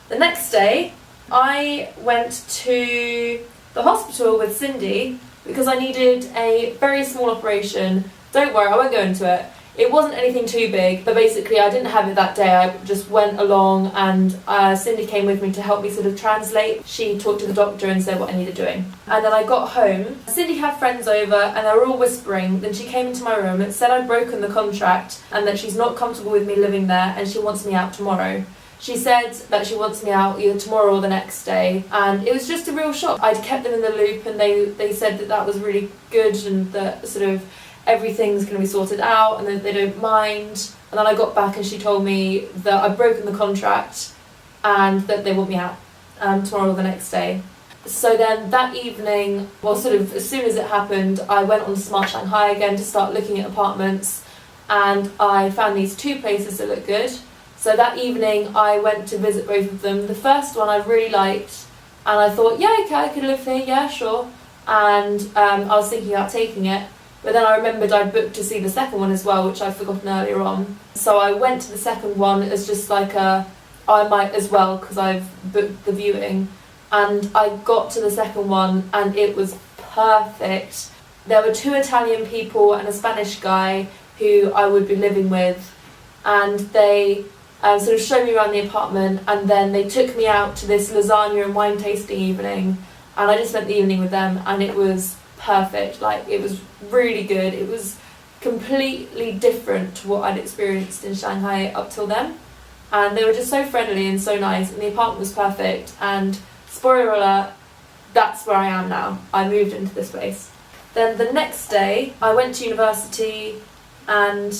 The next day, I went to the hospital with Cindy because I needed a very small operation. Don't worry, I won't go into it. It wasn't anything too big, but basically I didn't have it that day. I just went along and Cindy came with me to help me sort of translate. She talked to the doctor and said what I needed doing. And then I got home. Cindy had friends over and they were all whispering. Then she came into my room and said I'd broken the contract and that she's not comfortable with me living there and she wants me out tomorrow. She said that she wants me out either tomorrow or the next day, and it was just a real shock. I'd kept them in the loop and they said that that was really good and that sort of everything's going to be sorted out and that they don't mind. And then I got back and she told me that I'd broken the contract and that they want me out tomorrow or the next day. So then that evening, well, sort of as soon as it happened, I went on Smart Shanghai again to start looking at apartments, and I found these two places that looked good. So that evening I went to visit both of them. The first one I really liked and I thought, yeah, okay, I could live here, yeah, sure. And I was thinking about taking it, but then I remembered I'd booked to see the second one as well, which I'd forgotten earlier on. So I went to the second one as just like I might as well because I've booked the viewing. And I got to the second one and it was perfect. There were 2 Italian people and a Spanish guy who I would be living with, and they sort of showed me around the apartment, and then they took me out to this lasagna and wine tasting evening, and I just spent the evening with them and it was perfect. Like, it was really good. It was completely different to what I'd experienced in Shanghai up till then, and they were just so friendly and so nice, and the apartment was perfect. And spoiler alert, that's where I am now. I moved into this place. Then the next day I went to university, and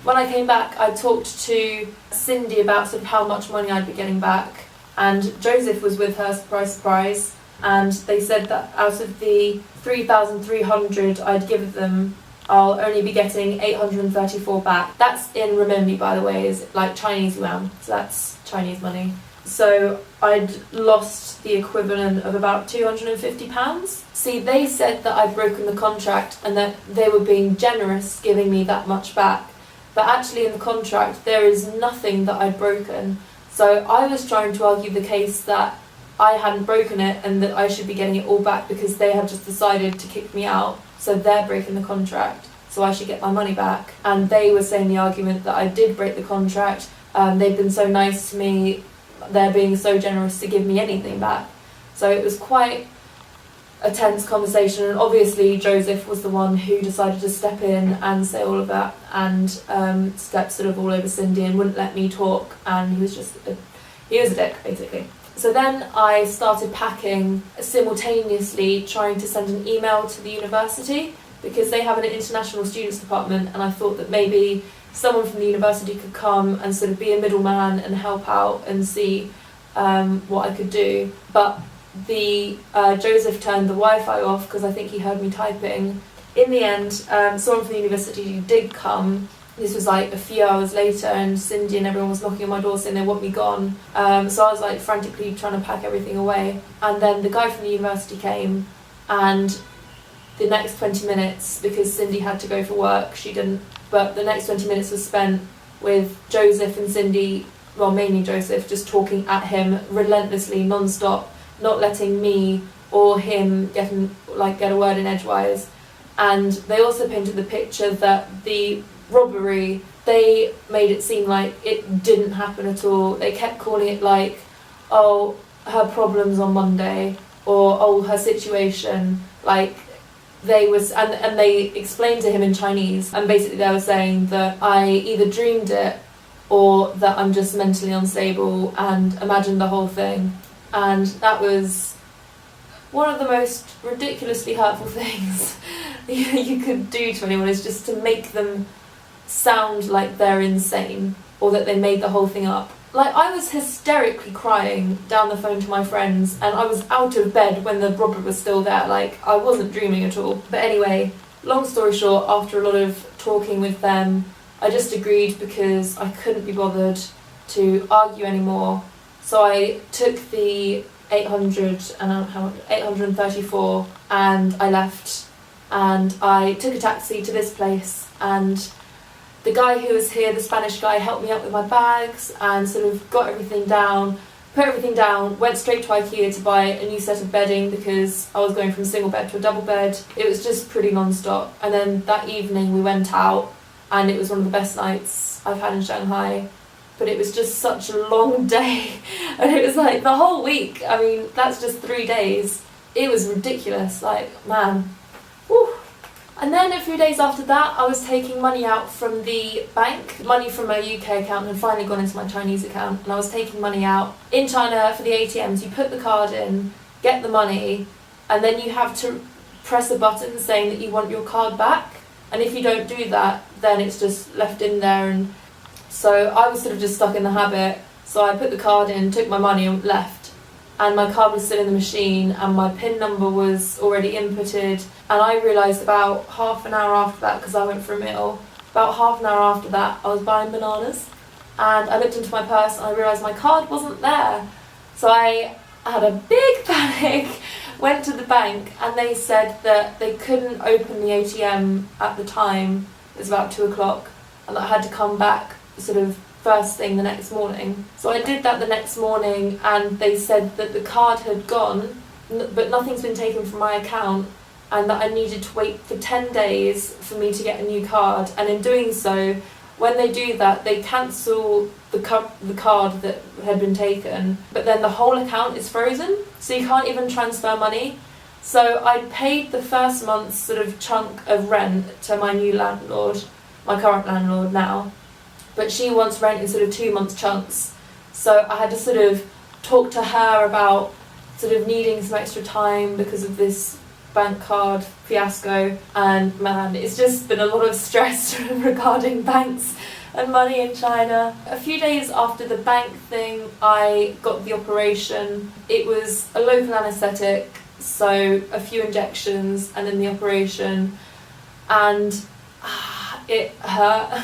when I came back, I talked to Cindy about sort of how much money I'd be getting back, and Joseph was with her, surprise, surprise, and they said that out of the 3,300 I'd given them, I'll only be getting 834 back. That's in renminbi, by the way, is like Chinese yuan, so that's Chinese money. So I'd lost the equivalent of about £250. See, they said that I'd broken the contract and that they were being generous giving me that much back. But actually in the contract there is nothing that I'd broken. So I was trying to argue the case that I hadn't broken it and that I should be getting it all back because they have just decided to kick me out. So they're breaking the contract, so I should get my money back. And they were saying the argument that I did break the contract. They've been so nice to me, they're being so generous to give me anything back. So it was quite a tense conversation, and obviously Joseph was the one who decided to step in and say all of that, and step sort of all over Cindy and wouldn't let me talk, and he was a dick basically. So then I started packing simultaneously, trying to send an email to the university because they have an international students department, and I thought that maybe someone from the university could come and sort of be a middleman and help out and see what I could do. But the Joseph turned the Wi-Fi off because I think he heard me typing. In the end, someone from the university did come. This was like a few hours later, and Cindy and everyone was knocking on my door saying they want me gone. So I was like frantically trying to pack everything away. And then the guy from the university came, and the next 20 minutes, because Cindy had to go for work, she didn't, but the next 20 minutes was spent with Joseph and Cindy, well mainly Joseph, just talking at him relentlessly, non-stop, not letting me or him get a word in edgewise. And they also painted the picture that the robbery, they made it seem like it didn't happen at all. They kept calling it like, oh, her problems on Monday, or oh, her situation, like they was, and they explained to him in Chinese, and basically they were saying that I either dreamed it or that I'm just mentally unstable, and imagined the whole thing. And that was one of the most ridiculously hurtful things you could do to anyone, is just to make them sound like they're insane or that they made the whole thing up. Like, I was hysterically crying down the phone to my friends, and I was out of bed when the robber was still there. Like, I wasn't dreaming at all. But anyway, long story short, after a lot of talking with them, I just agreed because I couldn't be bothered to argue anymore. So I took the 834 and I left, and I took a taxi to this place, and the guy who was here, the Spanish guy, helped me up with my bags and sort of got everything down, put everything down, went straight to IKEA to buy a new set of bedding because I was going from a single bed to a double bed. It was just pretty non-stop. And then that evening we went out, and it was one of the best nights I've had in Shanghai. But it was just such a long day, and it was like the whole week. I mean, that's just 3 days. It was ridiculous, like, man. Whew. And then a few days after that, I was taking money out from the bank. Money from my UK account had finally gone into my Chinese account, and I was taking money out. In China, for the ATMs, you put the card in, get the money, and then you have to press a button saying that you want your card back. And if you don't do that, then it's just left in there. And so I was sort of just stuck in the habit. So I put the card in, took my money and left. And my card was still in the machine, and my PIN number was already inputted. And I realised about half an hour after that, because I went for a meal, about half an hour after that, I was buying bananas. And I looked into my purse and I realised my card wasn't there. So I had a big panic, went to the bank, and they said that they couldn't open the ATM at the time. It was about 2 o'clock, and that I had to come back sort of first thing the next morning. So I did that the next morning, and they said that the card had gone, but nothing's been taken from my account, and that I needed to wait for 10 days for me to get a new card. And in doing so, when they do that, they cancel the card that had been taken, but then the whole account is frozen, so you can't even transfer money. So I paid the first month's sort of chunk of rent to my new landlord, my current landlord now, but she wants rent in sort of 2 month chunks. So I had to sort of talk to her about sort of needing some extra time because of this bank card fiasco, and man, it's just been a lot of stress regarding banks and money in China. A few days after the bank thing, I got the operation. It was a local anaesthetic, so a few injections and then the operation, and it hurt.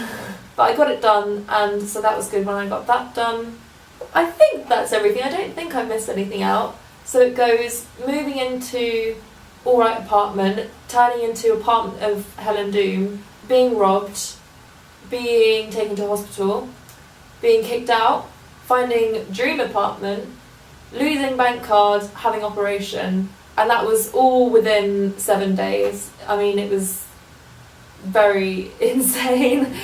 But I got it done, and so that was good when I got that done. I think that's everything. I don't think I missed anything out. So it goes moving into alright apartment, turning into apartment of hell and doom, being robbed, being taken to hospital, being kicked out, finding dream apartment, losing bank card, having operation, and that was all within 7 days. I mean, it was very insane.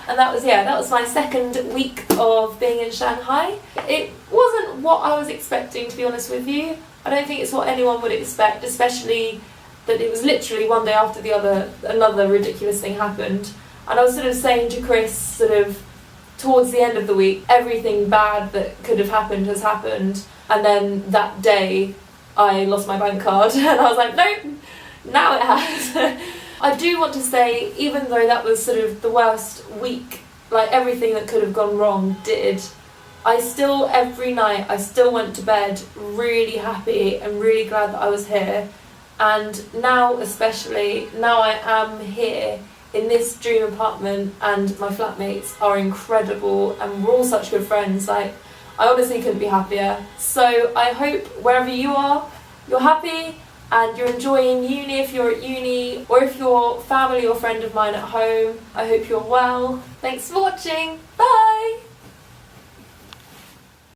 And that was my second week of being in Shanghai. It wasn't what I was expecting, to be honest with you. I don't think it's what anyone would expect, especially that it was literally one day after the other, another ridiculous thing happened. And I was sort of saying to Chris, sort of towards the end of the week, everything bad that could have happened has happened. And then that day, I lost my bank card, and I was like, nope, now it has. I do want to say, even though that was sort of the worst week, like everything that could have gone wrong did, I still, every night, I still went to bed really happy and really glad that I was here. And now especially, now I am here in this dream apartment, and my flatmates are incredible and we're all such good friends. Like, I honestly couldn't be happier. So I hope wherever you are, you're happy and you're enjoying uni if you're at uni, or if you're family or friend of mine at home. I hope you're well. Thanks for watching. Bye!